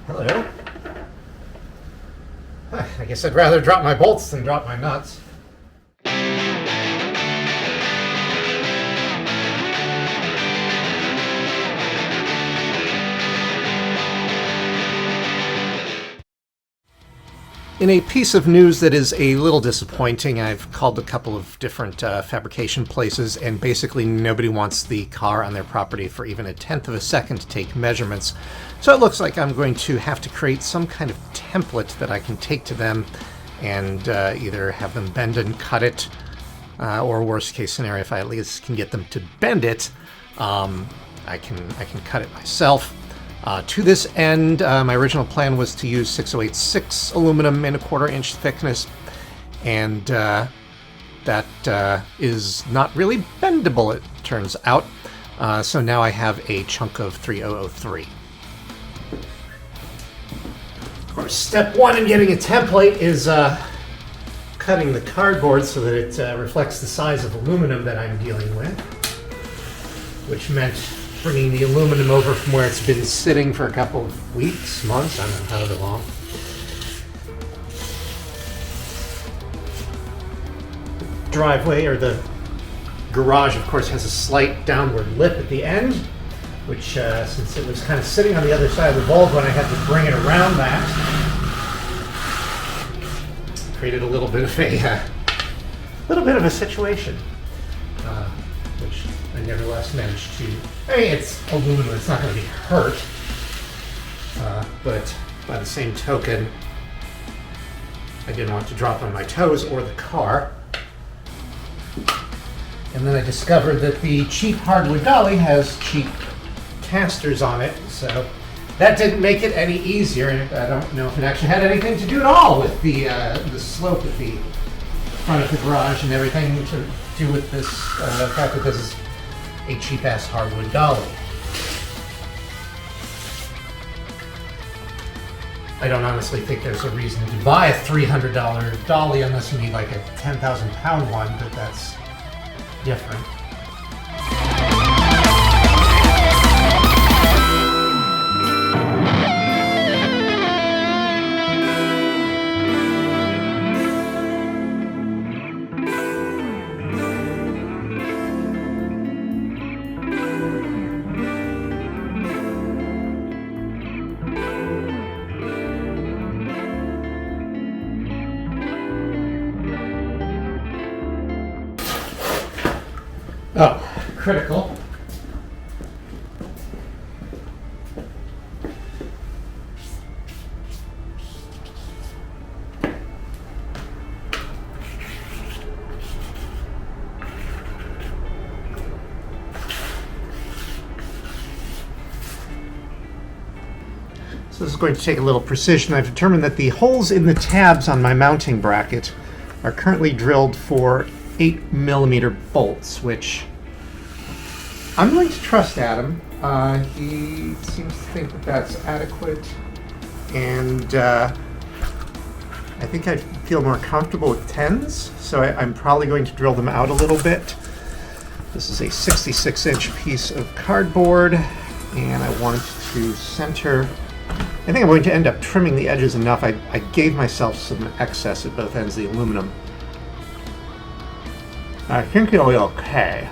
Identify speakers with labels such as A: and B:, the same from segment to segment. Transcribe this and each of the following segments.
A: Hello. I guess I'd rather drop my bolts than drop my nuts. In a piece of news that is a little disappointing, I've called a couple of different fabrication places, and basically nobody wants the car on their property for even a tenth of a second to take measurements. So it looks like I'm going to have to create some kind of template that I can take to them and either have them bend and cut it, or worst case scenario, if I at least can get them to bend it, I can cut it myself. To this end, my original plan was to use 6086 aluminum in a 1/4 inch thickness, and that is not really bendable, it turns out. So now I have a chunk of 3003. Of course, step one in getting a template is cutting the cardboard so that it reflects the size of aluminum that I'm dealing with, which meant bringing the aluminum over from where it's been sitting for a couple of weeks, months, I don't know however long. The driveway, or the garage, of course, has a slight downward lip at the end, which, since it was kind of sitting on the other side of the bulb when I had to bring it around that, created a little bit of a situation, which I nevertheless managed to. I mean, it's aluminum; it's not going to be hurt. But by the same token, I didn't want to drop on my toes or the car. And then I discovered that the cheap hardwood dolly has cheap casters on it, so that didn't make it any easier. And I don't know if it actually had anything to do at all with the slope of the front of the garage and everything to do with this fact that this is a cheap-ass hardwood dolly. I don't honestly think there's a reason to buy a $300 dolly unless you need like a 10,000 pound one, but that's different. Oh, critical. So this is going to take a little precision. I've determined that the holes in the tabs on my mounting bracket are currently drilled for 8mm bolts, which I'm going to trust Adam. He seems to think that that's adequate, and I think I feel more comfortable with 10s, so I'm probably going to drill them out a little bit. This is a 66-inch piece of cardboard, and I want to center. I think I'm going to end up trimming the edges enough. I gave myself some excess at both ends of the aluminum. I think it'll be okay.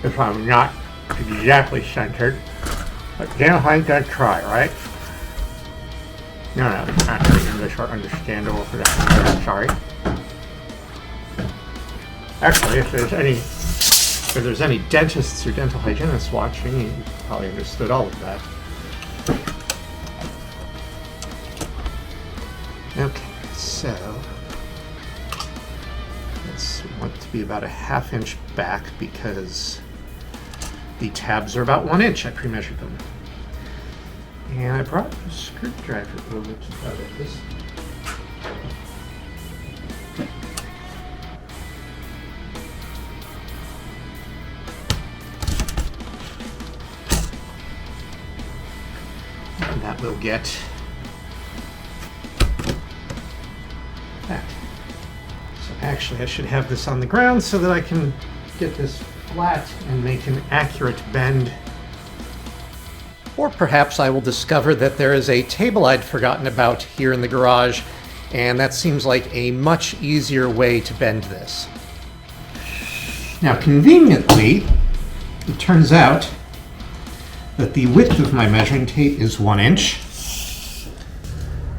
A: If I'm not exactly centered. But then I'm gonna try, right? No, it's not very English or understandable for that. I'm sorry. Actually, if there's any dentists or dental hygienists watching, you probably understood all of that. Okay, so this want to be about a 1/2 inch back because the tabs are about 1 inch. I pre-measured them. And I brought a screwdriver over to this. And that will get that. So actually I should have this on the ground so that I can get this flat and make an accurate bend Or perhaps I will discover that there is a table I'd forgotten about here in the garage, and that seems like a much easier way to bend this. Now, conveniently, it turns out that the width of my measuring tape is 1 inch.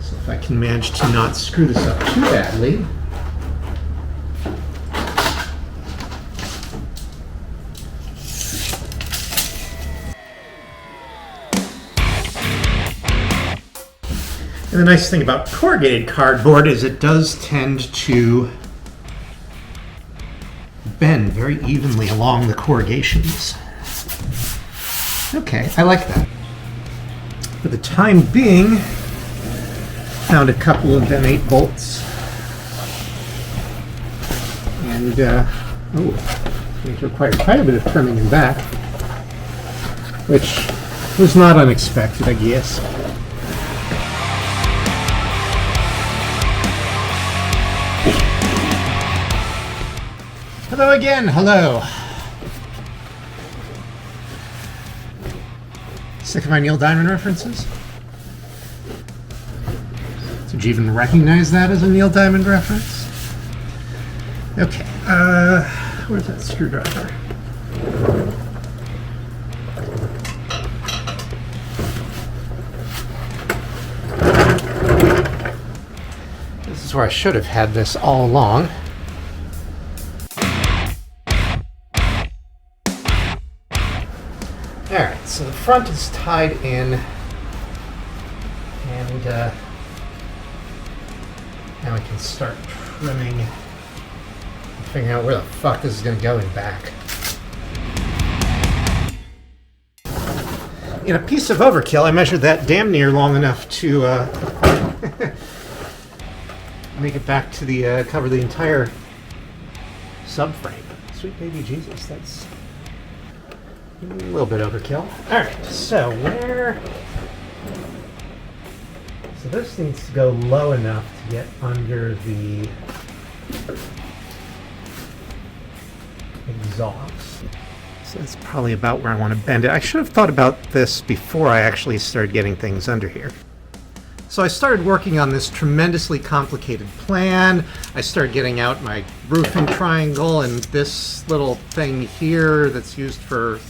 A: So if I can manage to not screw this up too badly. And the nice thing about corrugated cardboard is it does tend to bend very evenly along the corrugations. Okay, I like that. For the time being, found a couple of M8 bolts. And, these require quite a bit of trimming in back, which was not unexpected, I guess. Hello again, hello. Sick of my Neil Diamond references? Did you even recognize that as a Neil Diamond reference? Okay, where's that screwdriver? This is where I should have had this all along. Alright, so the front is tied in, and now we can start trimming and figuring out where the fuck this is going to go in back. In a piece of overkill, I measured that damn near long enough to make it back to the cover the entire subframe. Sweet baby Jesus, that's a little bit overkill. Alright, so so this needs to go low enough to get under the exhaust. So that's probably about where I want to bend it. I should have thought about this before I actually started getting things under here. So I started working on this tremendously complicated plan. I started getting out my roofing triangle and this little thing here that's used for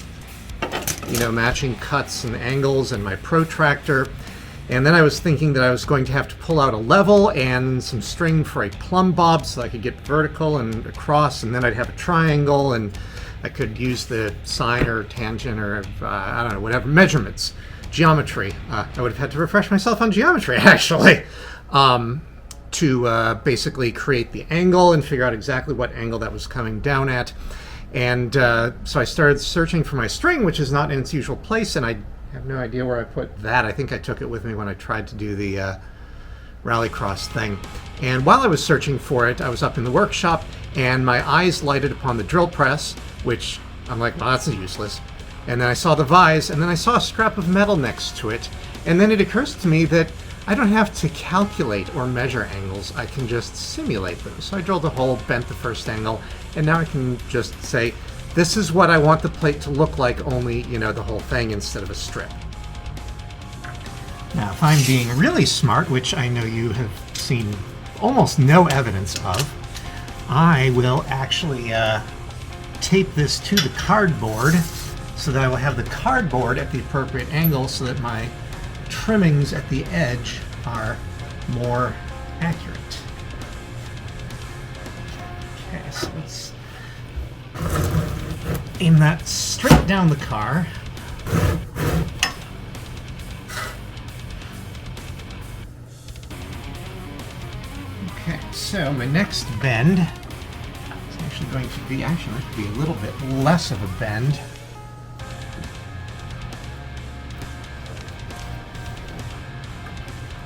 A: matching cuts and angles, and my protractor. And then I was thinking that I was going to have to pull out a level and some string for a plumb bob so I could get vertical and across, and then I'd have a triangle, and I could use the sine or tangent or I don't know, whatever measurements, geometry. I would have had to refresh myself on geometry actually to basically create the angle and figure out exactly what angle that was coming down at. And so I started searching for my string, which is not in its usual place, and I have no idea where I put that. I think I took it with me when I tried to do the rallycross thing. And while I was searching for it, I was up in the workshop, and my eyes lighted upon the drill press, which I'm like, well, that's useless. And then I saw the vise, and then I saw a scrap of metal next to it. And then it occurs to me that I don't have to calculate or measure angles. I can just simulate them. So I drilled a hole, bent the first angle, and now I can just say, this is what I want the plate to look like, only, the whole thing instead of a strip. Now, if I'm being really smart, which I know you have seen almost no evidence of, I will actually tape this to the cardboard so that I will have the cardboard at the appropriate angle so that my trimmings at the edge are more accurate. Okay, so let's aim that straight down the car. Okay, so my next bend is actually going to be, a little bit less of a bend.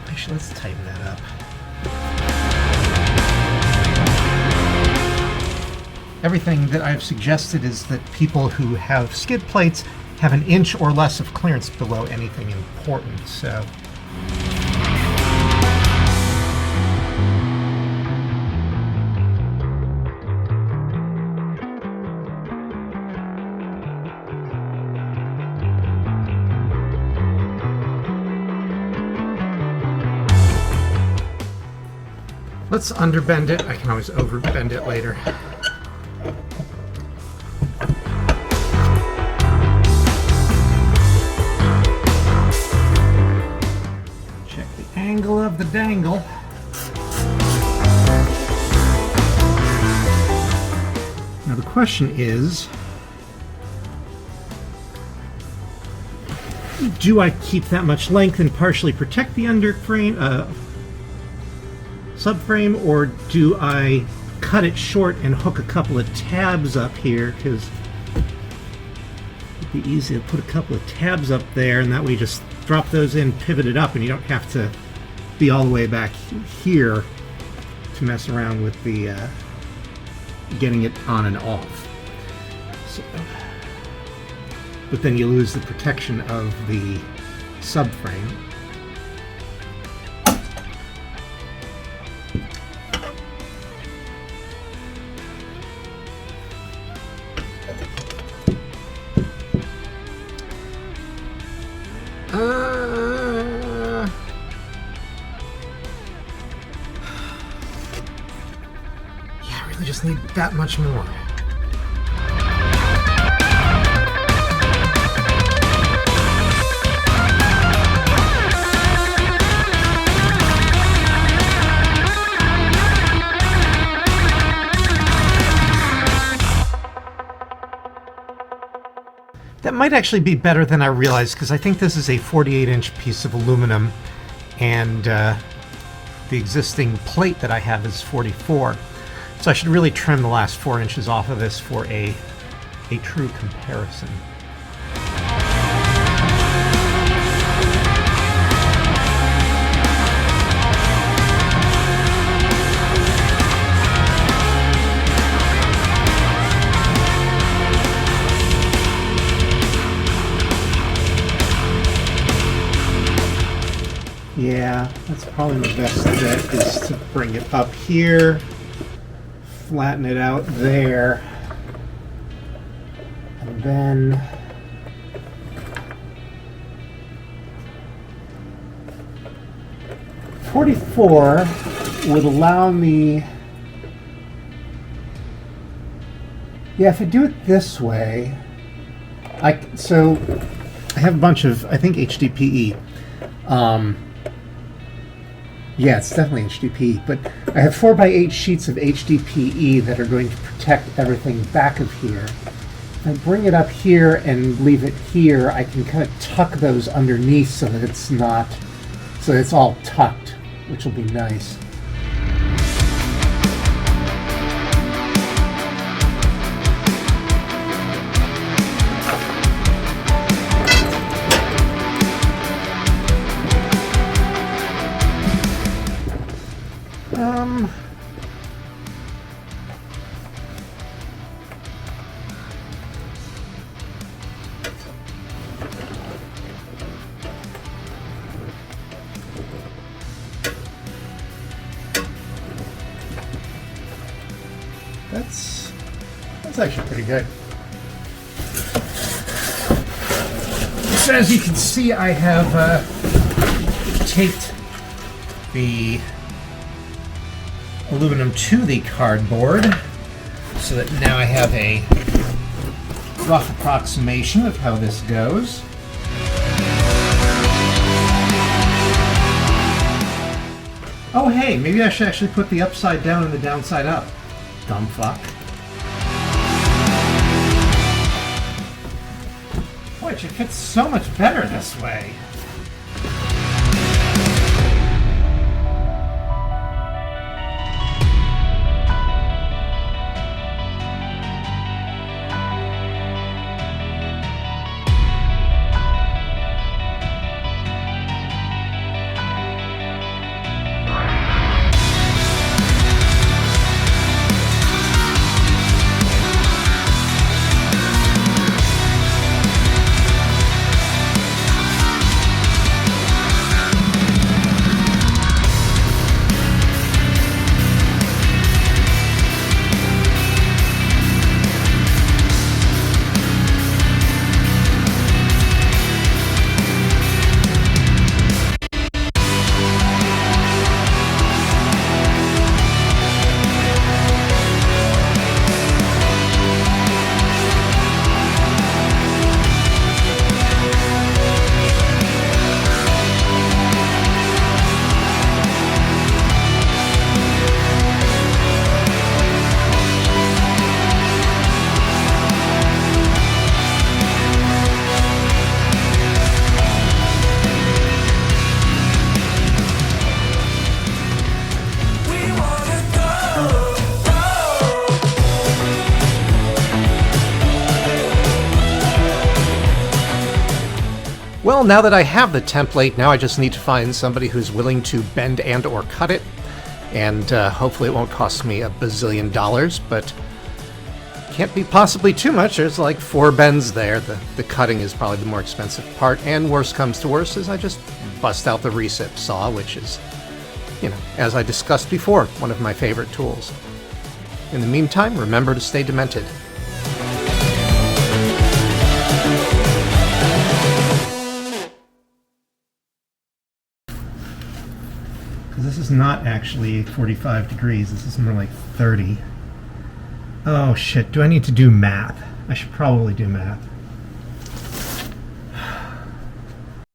A: Actually, let's tighten that up. Everything that I've suggested is that people who have skid plates have an inch or less of clearance below anything important, so. let's underbend it. I can always overbend it later. Check the angle of the dangle. Now the question is, do I keep that much length and partially protect the underframe, subframe, or do I cut it short and hook a couple of tabs up here? Because it'd be easy to put a couple of tabs up there, and that way you just drop those in, pivot it up, and you don't have to be all the way back here to mess around with the getting it on and off. So, but then you lose the protection of the subframe. Yeah, I really just need that much more. That might actually be better than I realized, because I think this is a 48-inch piece of aluminum, and the existing plate that I have is 44. So I should really trim the last 4 inches off of this for a true comparison. Yeah, that's probably the best bet, is to bring it up here, flatten it out there, and then .44 would allow me, yeah, if I do it this way, so I have a bunch of, I think, HDPE. Yeah, it's definitely HDPE, but I have 4x8 sheets of HDPE that are going to protect everything back of here. If I bring it up here and leave it here, I can kind of tuck those underneath so that it's not, so that it's all tucked, which will be nice. That's actually pretty good. So as you can see, I have taped the aluminum to the cardboard, so that now I have a rough approximation of how this goes. Oh hey, maybe I should actually put the upside down and the downside up. Dumb fuck. Boy, it fits so much better this way. Well, now that I have the template, now I just need to find somebody who's willing to bend and or cut it. And hopefully it won't cost me $1 bazillion, but can't be possibly too much. There's like 4 bends there. The cutting is probably the more expensive part, and worst comes to worst is I just bust out the recip saw, which is, you know, as I discussed before, one of my favorite tools. In the meantime, remember to stay demented. This is not actually 45 degrees, this is more like 30. Oh shit, do I need to do math? I should probably do math.